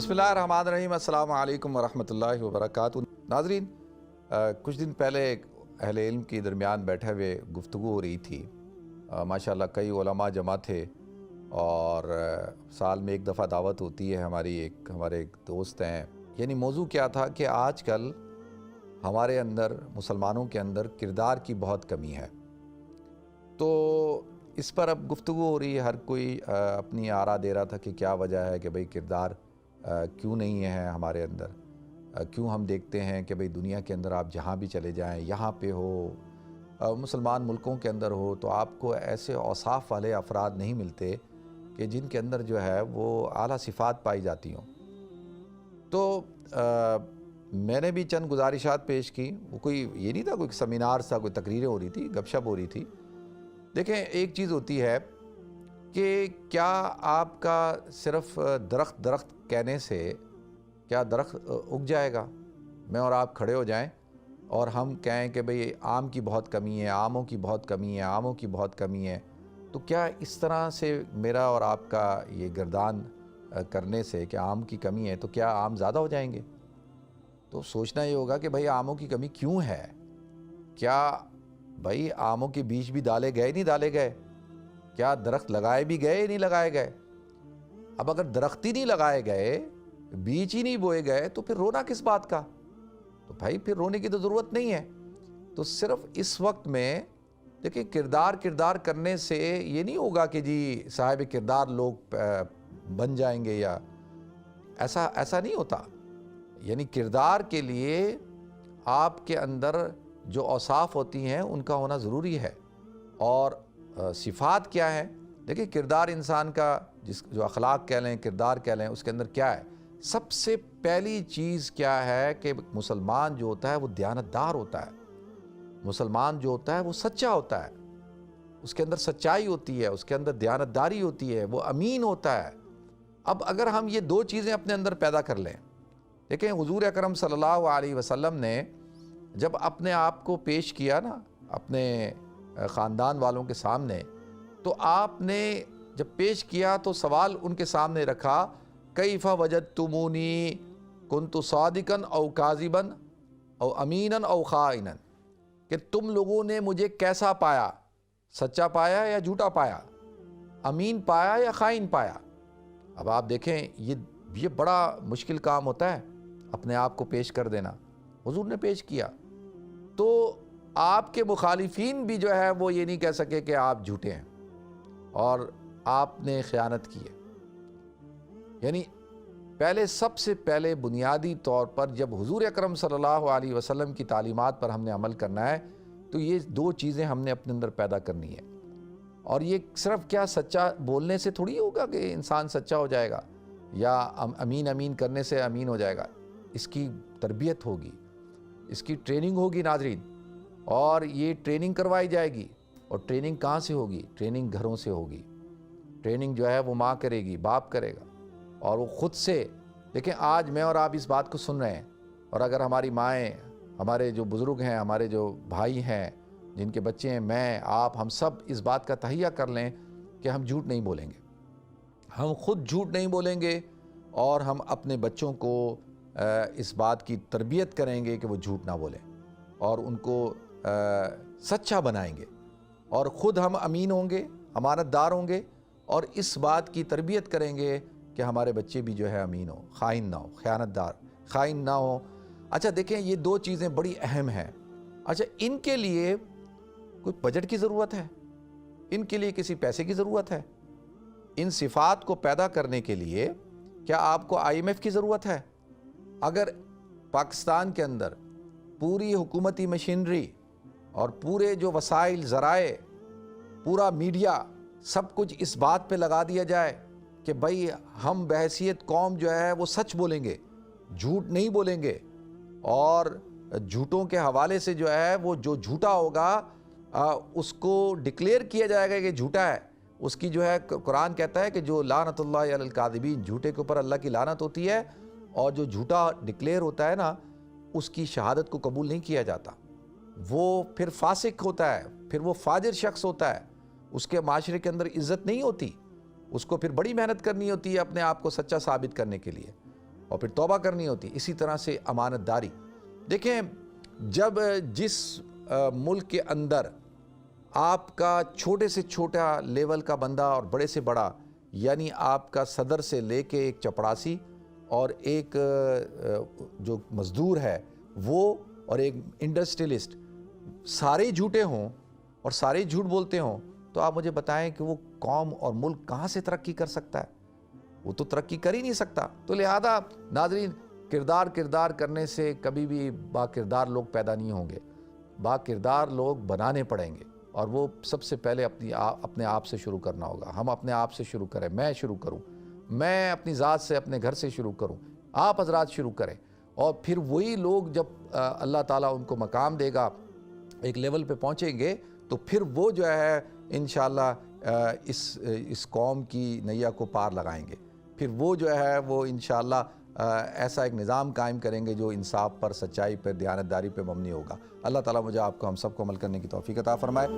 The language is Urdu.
بسم اللہ الرحمن الرحیم۔ السلام علیکم ورحمۃ اللہ وبرکاتہ۔ ناظرین، کچھ دن پہلے اہل علم کے درمیان بیٹھے ہوئے گفتگو ہو رہی تھی۔ ماشاءاللہ کئی علماء جمع تھے اور سال میں ایک دفعہ دعوت ہوتی ہے ہمارے ایک دوست ہیں۔ یعنی موضوع کیا تھا کہ آج کل ہمارے اندر مسلمانوں کے اندر کردار کی بہت کمی ہے، تو اس پر اب گفتگو ہو رہی ہے۔ ہر کوئی اپنی آراء دے رہا تھا کہ کیا وجہ ہے کہ بھئی کردار کیوں نہیں ہے ہمارے اندر، کیوں ہم دیکھتے ہیں کہ بھئی دنیا کے اندر آپ جہاں بھی چلے جائیں، یہاں پہ ہو، مسلمان ملکوں کے اندر ہو، تو آپ کو ایسے اوصاف والے افراد نہیں ملتے کہ جن کے اندر جو ہے وہ اعلیٰ صفات پائی جاتی ہوں۔ تو میں نے بھی چند گزارشات پیش کی۔ وہ کوئی یہ نہیں تھا کوئی سیمینار تھا، کوئی تقریریں ہو رہی تھی، گپ شپ ہو رہی تھی۔ دیکھیں، ایک چیز ہوتی ہے کہ کیا آپ کا صرف درخت کہنے سے کیا درخت اگ جائے گا؟ میں اور آپ کھڑے ہو جائیں اور ہم کہیں کہ بھئی آم کی بہت کمی ہے، آموں کی بہت کمی ہے، آموں کی بہت کمی ہے، تو کیا اس طرح سے میرا اور آپ کا یہ گردان کرنے سے کہ آم کی کمی ہے تو کیا آم زیادہ ہو جائیں گے؟ تو سوچنا یہ ہوگا کہ بھئی آموں کی کمی کیوں ہے؟ کیا بھئی آموں کے بیج بھی ڈالے گئے نہیں ڈالے گئے؟ کیا درخت لگائے بھی گئے نہیں لگائے گئے؟ اب اگر درخت ہی نہیں لگائے گئے، بیج ہی نہیں بوئے گئے، تو پھر رونا کس بات کا؟ تو بھائی پھر رونے کی تو ضرورت نہیں ہے۔ تو صرف اس وقت میں دیکھیں، کردار کرنے سے یہ نہیں ہوگا کہ جی صاحب کردار لوگ بن جائیں گے، یا ایسا نہیں ہوتا۔ یعنی کردار کے لیے آپ کے اندر جو اوصاف ہوتی ہیں ان کا ہونا ضروری ہے۔ اور صفات کیا ہے؟ دیکھیں، کردار انسان کا جو اخلاق کہہ لیں، کردار کہہ لیں، اس کے اندر کیا ہے؟ سب سے پہلی چیز کیا ہے کہ مسلمان جو ہوتا ہے وہ دیانتدار ہوتا ہے، مسلمان جو ہوتا ہے وہ سچا ہوتا ہے، اس کے اندر سچائی ہوتی ہے، اس کے اندر دیانتداری ہوتی ہے، وہ امین ہوتا ہے۔ اب اگر ہم یہ دو چیزیں اپنے اندر پیدا کر لیں، دیکھیں حضور اکرم صلی اللہ علیہ وسلم نے جب اپنے آپ کو پیش کیا نا اپنے خاندان والوں کے سامنے، تو آپ نے جب پیش کیا تو سوال ان کے سامنے رکھا، کیف وجدتمونی کنت صادقا او کاذبا او امینا او خائنا، کہ تم لوگوں نے مجھے کیسا پایا؟ سچا پایا یا جھوٹا پایا؟ امین پایا یا خائن پایا؟ اب آپ دیکھیں، یہ بڑا مشکل کام ہوتا ہے اپنے آپ کو پیش کر دینا۔ حضور نے پیش کیا تو آپ کے مخالفین بھی جو ہے وہ یہ نہیں کہہ سکے کہ آپ جھوٹے ہیں اور آپ نے خیانت کی ہے۔ یعنی سب سے پہلے بنیادی طور پر جب حضور اکرم صلی اللہ علیہ وسلم کی تعلیمات پر ہم نے عمل کرنا ہے تو یہ دو چیزیں ہم نے اپنے اندر پیدا کرنی ہے۔ اور یہ صرف کیا سچا بولنے سے تھوڑی ہوگا کہ انسان سچا ہو جائے گا، یا امین کرنے سے امین ہو جائے گا۔ اس کی تربیت ہوگی، اس کی ٹریننگ ہوگی ناظرین، اور یہ ٹریننگ کروائی جائے گی۔ اور ٹریننگ کہاں سے ہوگی؟ ٹریننگ گھروں سے ہوگی۔ ٹریننگ جو ہے وہ ماں کرے گی، باپ کرے گا، اور وہ خود سے۔ دیکھیں، آج میں اور آپ اس بات کو سن رہے ہیں، اور اگر ہماری مائیں، ہمارے جو بزرگ ہیں، ہمارے جو بھائی ہیں جن کے بچے ہیں، میں، آپ، ہم سب اس بات کا تہیہ کر لیں کہ ہم جھوٹ نہیں بولیں گے، ہم خود جھوٹ نہیں بولیں گے، اور ہم اپنے بچوں کو اس بات کی تربیت کریں گے کہ وہ جھوٹ نہ بولیں، اور ان کو سچا بنائیں گے، اور خود ہم امین ہوں گے، امانت دار ہوں گے، اور اس بات کی تربیت کریں گے کہ ہمارے بچے بھی جو ہے امین ہو، خائن نہ ہو، خیانت دار، خائن نہ ہو۔ اچھا دیکھیں، یہ دو چیزیں بڑی اہم ہیں۔ اچھا، ان کے لیے کوئی بجٹ کی ضرورت ہے؟ ان کے لیے کسی پیسے کی ضرورت ہے؟ ان صفات کو پیدا کرنے کے لیے کیا آپ کو IMF کی ضرورت ہے؟ اگر پاکستان کے اندر پوری حکومتی مشینری اور پورے جو وسائل، ذرائع، پورا میڈیا، سب کچھ اس بات پہ لگا دیا جائے کہ بھئی ہم بحیثیت قوم جو ہے وہ سچ بولیں گے، جھوٹ نہیں بولیں گے، اور جھوٹوں کے حوالے سے جو ہے وہ جو جھوٹا ہوگا اس کو ڈکلیئر کیا جائے گا کہ جھوٹا ہے، اس کی جو ہے قرآن کہتا ہے کہ جو لعنت اللہ علی الکاذبین، جھوٹے کے اوپر اللہ کی لعنت ہوتی ہے، اور جو جھوٹا ڈکلیئر ہوتا ہے نا، اس کی شہادت کو قبول نہیں کیا جاتا، وہ پھر فاسق ہوتا ہے، پھر وہ فاجر شخص ہوتا ہے، اس کے معاشرے کے اندر عزت نہیں ہوتی، اس کو پھر بڑی محنت کرنی ہوتی ہے اپنے آپ کو سچا ثابت کرنے کے لیے۔ اور پھر توبہ کرنی ہوتی. اسی طرح سے امانت داری. دیکھیں جب جس ملک کے اندر آپ کا چھوٹے سے چھوٹا لیول کا بندہ اور بڑے سے بڑا، یعنی آپ کا صدر سے لے کے ایک چپڑاسی اور ایک جو مزدور ہے وہ اور ایک انڈسٹریلسٹ سارے جھوٹے ہوں اور سارے جھوٹ بولتے ہوں، تو آپ مجھے بتائیں کہ وہ قوم اور ملک کہاں سے ترقی کر سکتا ہے؟ وہ تو ترقی کر ہی نہیں سکتا. تو لہذا ناظرین، کردار کرنے سے کبھی بھی با کردار لوگ پیدا نہیں ہوں گے. با کردار لوگ بنانے پڑیں گے، اور وہ سب سے پہلے اپنے آپ سے شروع کرنا ہوگا. ہم اپنے آپ سے شروع کریں، میں شروع کروں، میں اپنی ذات سے اپنے گھر سے شروع کروں، آپ حضرات شروع کریں. اور پھر وہی لوگ جب اللہ تعالیٰ ان کو مقام دے گا، ایک لیول پہ پہنچیں گے، تو پھر وہ جو ہے انشاءاللہ اس قوم کی نیا کو پار لگائیں گے. پھر وہ جو ہے وہ انشاءاللہ ایسا ایک نظام قائم کریں گے جو انصاف پر، سچائی پر، دیانتداری پہ مبنی ہوگا. اللہ تعالیٰ مجھے آپ کو، ہم سب کو عمل کرنے کی توفیق عطا فرمائے.